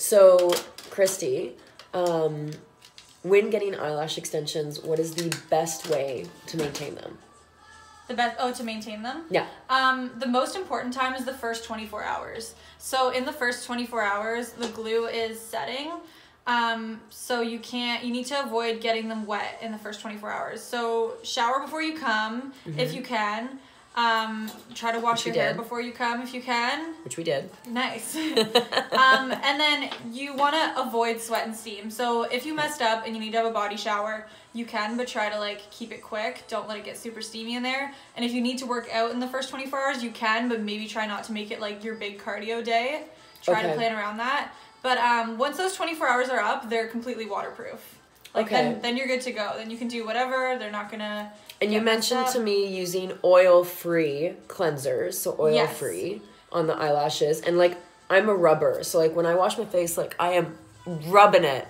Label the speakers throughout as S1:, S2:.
S1: So, Christy, when getting eyelash extensions, what is the best way to maintain them?
S2: To maintain them?
S1: Yeah.
S2: The most important time is the first 24 hours. So in the first 24 hours, the glue is setting. So you need to avoid getting them wet in the first 24 hours. So shower before you come, if you can. Try to wash your hair before you come if you can.
S1: Which we did.
S2: Nice. And then you want to avoid sweat and steam. So if you messed up and you need to have a body shower, you can, but try to like keep it quick. Don't let it get super steamy in there. And if you need to work out in the first 24 hours, you can, but maybe try not to make it like your big cardio day. Try to plan around that. But once those 24 hours are up, they're completely waterproof. Like then you're good to go. Then you can do whatever. They're not gonna.
S1: And you mentioned to me using oil-free cleansers, so oil-free on the eyelashes. And like I'm a rubber, so like when I wash my face, like I am rubbing it.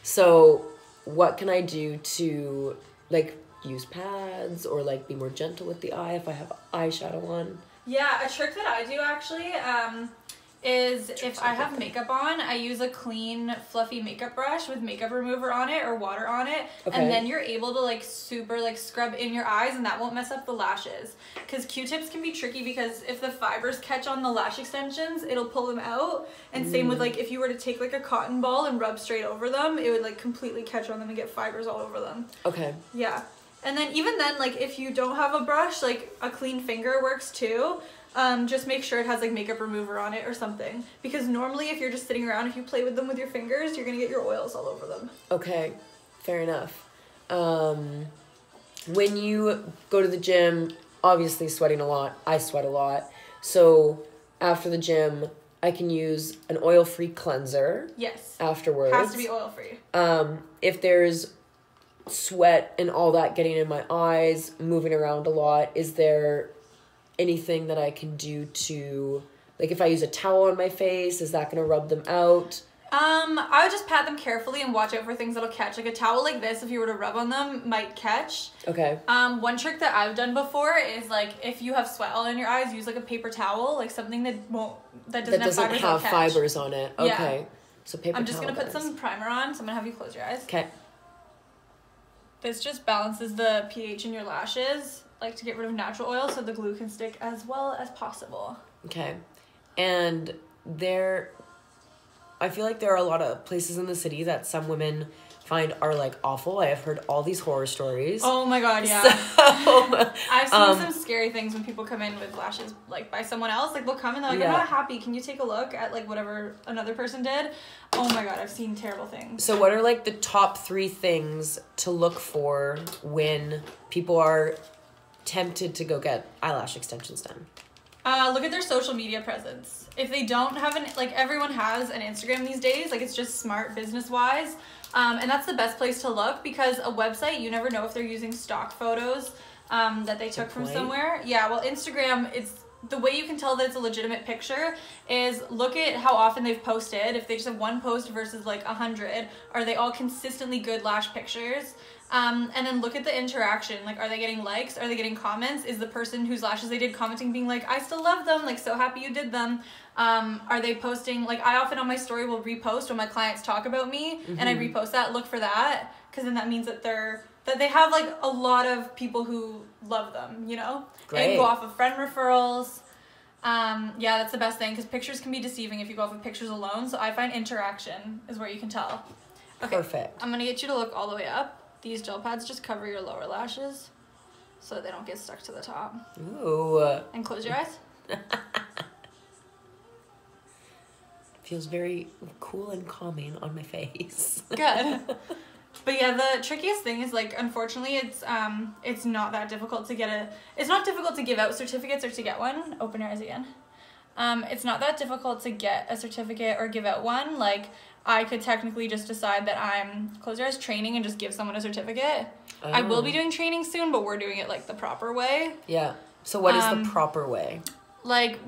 S1: So what can I do to like use pads or like be more gentle with the eye if I have eyeshadow on?
S2: Yeah, a trick that I do actually is if I have makeup on, I use a clean, fluffy makeup brush with makeup remover on it or water on it. And then you're able to like super like scrub in your eyes and that won't mess up the lashes. Because Q-tips can be tricky because if the fibers catch on the lash extensions, it'll pull them out. And same with like if you were to take like a cotton ball and rub straight over them, it would like completely catch on them and get fibers all over them.
S1: Okay.
S2: Yeah. And then even then, like if you don't have a brush, like a clean finger works too. Just make sure it has like makeup remover on it or something, because normally if you're just sitting around, if you play with them with your fingers, you're gonna get your oils all over them.
S1: Okay, fair enough. When you go to the gym, obviously sweating a lot, I sweat a lot, so after the gym I can use an oil-free cleanser.
S2: Yes,
S1: afterwards.
S2: Has to be oil-free.
S1: If there's sweat and all that getting in my eyes, moving around a lot, is there anything that I can do to, like if I use a towel on my face, is that going to rub them out?
S2: I would just pat them carefully and watch out for things that'll catch. Like a towel like this, if you were to rub on them, might catch.
S1: Okay.
S2: One trick that I've done before is like if you have sweat all in your eyes, use like a paper towel, like something that doesn't
S1: have fibers on it. Okay.
S2: Yeah.
S1: So paper towel.
S2: I'm just going to put some primer on, so I'm going to have you close your eyes.
S1: Okay.
S2: This just balances the pH in your lashes, like to get rid of natural oil so the glue can stick as well as possible.
S1: Okay. And I feel like there are a lot of places in the city that some women find are like awful. I have heard all these horror stories.
S2: Oh my god, yeah.
S1: So,
S2: I've seen some scary things when people come in with lashes like by someone else. Like they'll come and they're like, I'm not happy. Can you take a look at like whatever another person did? Oh my god, I've seen terrible things.
S1: So what are like the top 3 things to look for when people are tempted to go get eyelash extensions done?
S2: Look at their social media presence. If they don't have like everyone has an Instagram these days, like it's just smart business wise. And that's the best place to look because a website, you never know if they're using stock photos that they took from somewhere. Yeah, well, Instagram, it's the way you can tell that it's a legitimate picture is look at how often they've posted. If they just have one post versus like 100, are they all consistently good lash pictures? And then look at the interaction. Like, are they getting likes? Are they getting comments? Is the person whose lashes they did commenting being like, I still love them, like so happy you did them? Are they posting, like I often on my story will repost when my clients talk about me and I repost that, look for that, because then that means that they have like a lot of people who love them, you know?
S1: Great.
S2: And go off of friend referrals. Yeah, that's the best thing because pictures can be deceiving if you go off of pictures alone. So I find interaction is where you can tell. Okay,
S1: perfect.
S2: I'm gonna get you to look all the way up. These gel pads just cover your lower lashes so they don't get stuck to the top.
S1: Ooh.
S2: And close your eyes.
S1: Feels very cool and calming on my face.
S2: Good. But yeah, the trickiest thing is like, unfortunately, it's not that difficult to get it's not difficult to give out certificates or to get one. Open your eyes again. It's not that difficult to get a certificate or give out one. Like, I could technically just decide that I'm, close your eyes, training and just give someone a certificate. Oh. I will be doing training soon, but we're doing it like the proper way.
S1: Yeah. So what is the proper way?
S2: Like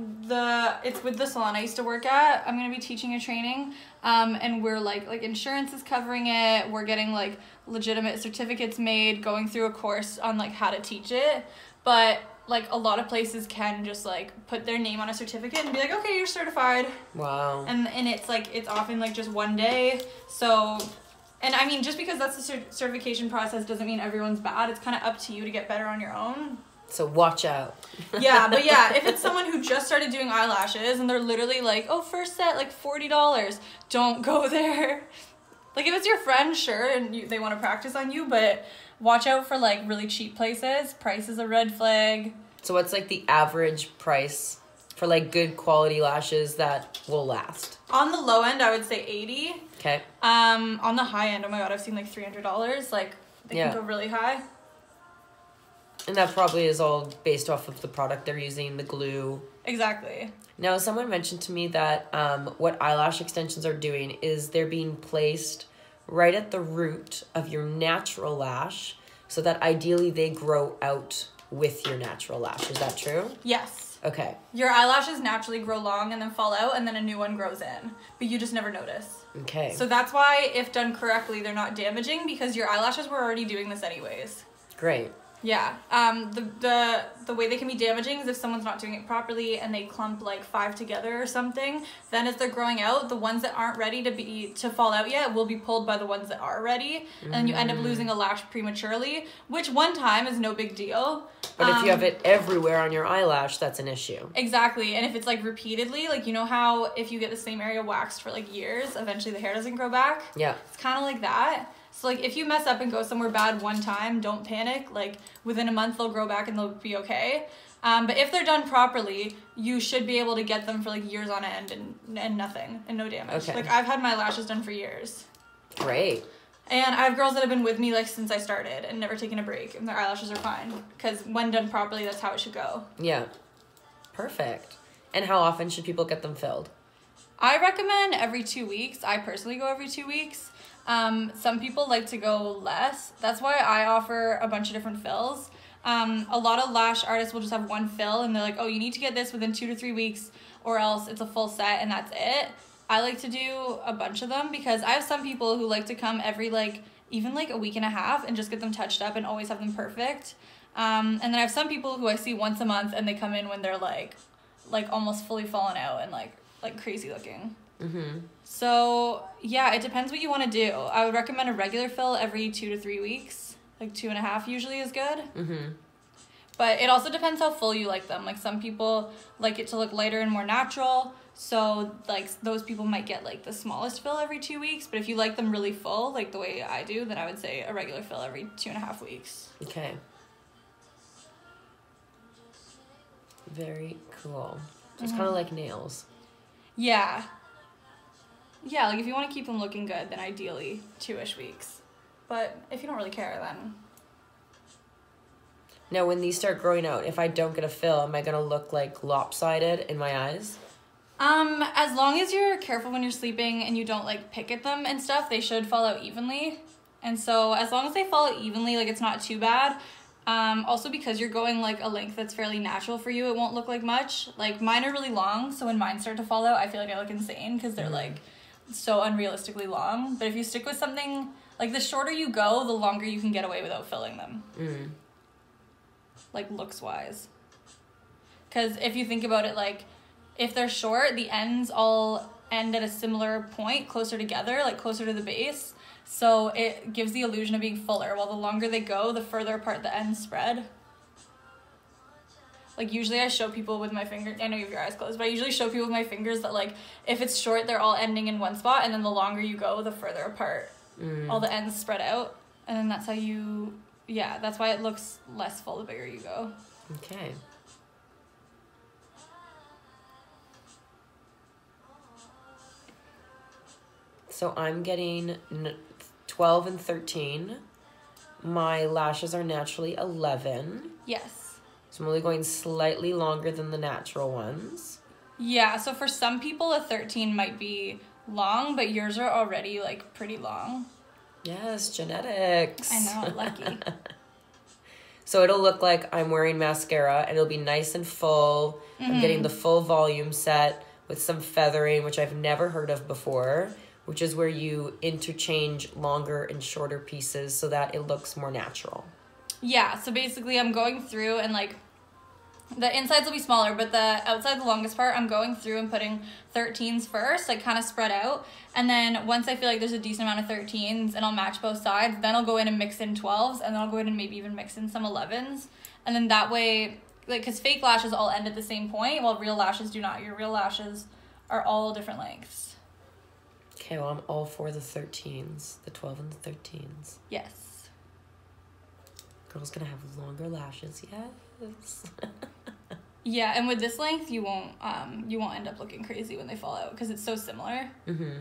S2: it's with the salon I used to work at. I'm going to be teaching a training. And we're like insurance is covering it. We're getting like legitimate certificates made, going through a course on like how to teach it. But like, a lot of places can just, like, put their name on a certificate and be like, okay, you're certified.
S1: Wow.
S2: And it's, like, it's often, like, just one day. So, and I mean, just because that's the certification process doesn't mean everyone's bad. It's kind of up to you to get better on your own.
S1: So watch out.
S2: Yeah, but yeah, if it's someone who just started doing eyelashes and they're literally like, oh, first set, like, $40, don't go there. Like, if it's your friend, sure, and they want to practice on you, but watch out for, like, really cheap places. Price is a red flag.
S1: So what's, like, the average price for, like, good quality lashes that will last?
S2: On the low end, I would say $80.
S1: Okay.
S2: On the high end, oh my god, I've seen, like, $300. Like, they can go really high.
S1: And that probably is all based off of the product they're using, the glue.
S2: Exactly.
S1: Now, someone mentioned to me that what eyelash extensions are doing is they're being placed right at the root of your natural lash so that ideally they grow out with your natural lash. Is that true?
S2: Yes.
S1: Okay.
S2: Your eyelashes naturally grow long and then fall out and then a new one grows in, but you just never notice.
S1: Okay.
S2: So that's why, if done correctly, they're not damaging because your eyelashes were already doing this anyways.
S1: Great.
S2: Yeah. The way they can be damaging is if someone's not doing it properly and they clump like 5 together or something. Then as they're growing out, the ones that aren't ready to fall out yet will be pulled by the ones that are ready, and then you end up losing a lash prematurely, which one time is no big deal.
S1: But if you have it everywhere on your eyelash, that's an issue.
S2: Exactly. And if it's like repeatedly, like, you know how if you get the same area waxed for like years, eventually the hair doesn't grow back?
S1: Yeah.
S2: It's kind of like that. So, like, if you mess up and go somewhere bad one time, don't panic. Like, within a month, they'll grow back and they'll be okay. But if they're done properly, you should be able to get them for, like, years on end and nothing and no damage.
S1: Okay.
S2: Like, I've had my lashes done for years.
S1: Great.
S2: And I have girls that have been with me, like, since I started and never taken a break. And their eyelashes are fine. Because when done properly, that's how it should go.
S1: Yeah. Perfect. And how often should people get them filled?
S2: I recommend every 2 weeks. I personally go every 2 weeks. Some people like to go less. That's why I offer a bunch of different fills. A lot of lash artists will just have one fill and they're like, oh, you need to get this within 2 to 3 weeks or else it's a full set and that's it. I like to do a bunch of them because I have some people who like to come every even a week and a half and just get them touched up and always have them perfect. And then I have some people who I see once a month and they come in when they're like almost fully fallen out and like crazy looking.
S1: Mm-hmm.
S2: So, yeah, it depends what you want to do. I would recommend a regular fill every 2 to 3 weeks. Like 2.5 usually is good.
S1: Mm-hmm.
S2: But it also depends how full you like them. Like, some people like it to look lighter and more natural. So, like, those people might get, like, the smallest fill every 2 weeks. But if you like them really full, like the way I do, then I would say a regular fill every 2.5 weeks.
S1: Okay. Very cool. It's kind of like nails.
S2: Yeah. Yeah, like, if you want to keep them looking good, then ideally 2-ish weeks. But if you don't really care, then...
S1: Now, when these start growing out, if I don't get a fill, am I going to look, like, lopsided in my eyes?
S2: As long as you're careful when you're sleeping and you don't, like, pick at them and stuff, they should fall out evenly. And so, as long as they fall out evenly, like, it's not too bad. Also, because you're going, like, a length that's fairly natural for you, it won't look like much. Like, mine are really long, so when mine start to fall out, I feel like I look insane because they're, like... so unrealistically long. But if you stick with something, like, the shorter you go, the longer you can get away without filling them. Like, looks wise. Because if you think about it, like, if they're short, the ends all end at a similar point, closer together, like closer to the base, so it gives the illusion of being fuller, while the longer they go, the further apart the ends spread. Like, usually I show people with my fingers, I know you have your eyes closed, but I usually show people with my fingers that, like, if it's short, they're all ending in one spot, and then the longer you go, the further apart. All the ends spread out, and then that's how you, yeah, that's why it looks less full the bigger you go.
S1: Okay. So I'm getting 12 and 13. My lashes are naturally 11.
S2: Yes.
S1: So I'm only going slightly longer than the natural ones.
S2: Yeah, so for some people, a 13 might be long, but yours are already, like, pretty long.
S1: Yes, genetics.
S2: I know, lucky.
S1: So it'll look like I'm wearing mascara, and it'll be nice and full. I'm getting the full volume set with some feathering, which I've never heard of before, which is where you interchange longer and shorter pieces so that it looks more natural.
S2: Yeah, so basically I'm going through and, like, The insides will be smaller, but the outside, the longest part, I'm going through and putting 13s first, like kind of spread out. And then once I feel like there's a decent amount of 13s and I'll match both sides, then I'll go in and mix in 12s, and then I'll go in and maybe even mix in some 11s. And then that way, like, because fake lashes all end at the same point, while real lashes do not. Your real lashes are all different lengths.
S1: Okay, well, I'm all for the 13s, the 12 and the 13s.
S2: Yes.
S1: Girl's gonna have longer lashes, yes.
S2: Yeah, and with this length, you won't end up looking crazy when they fall out because it's so similar.
S1: Mm-hmm.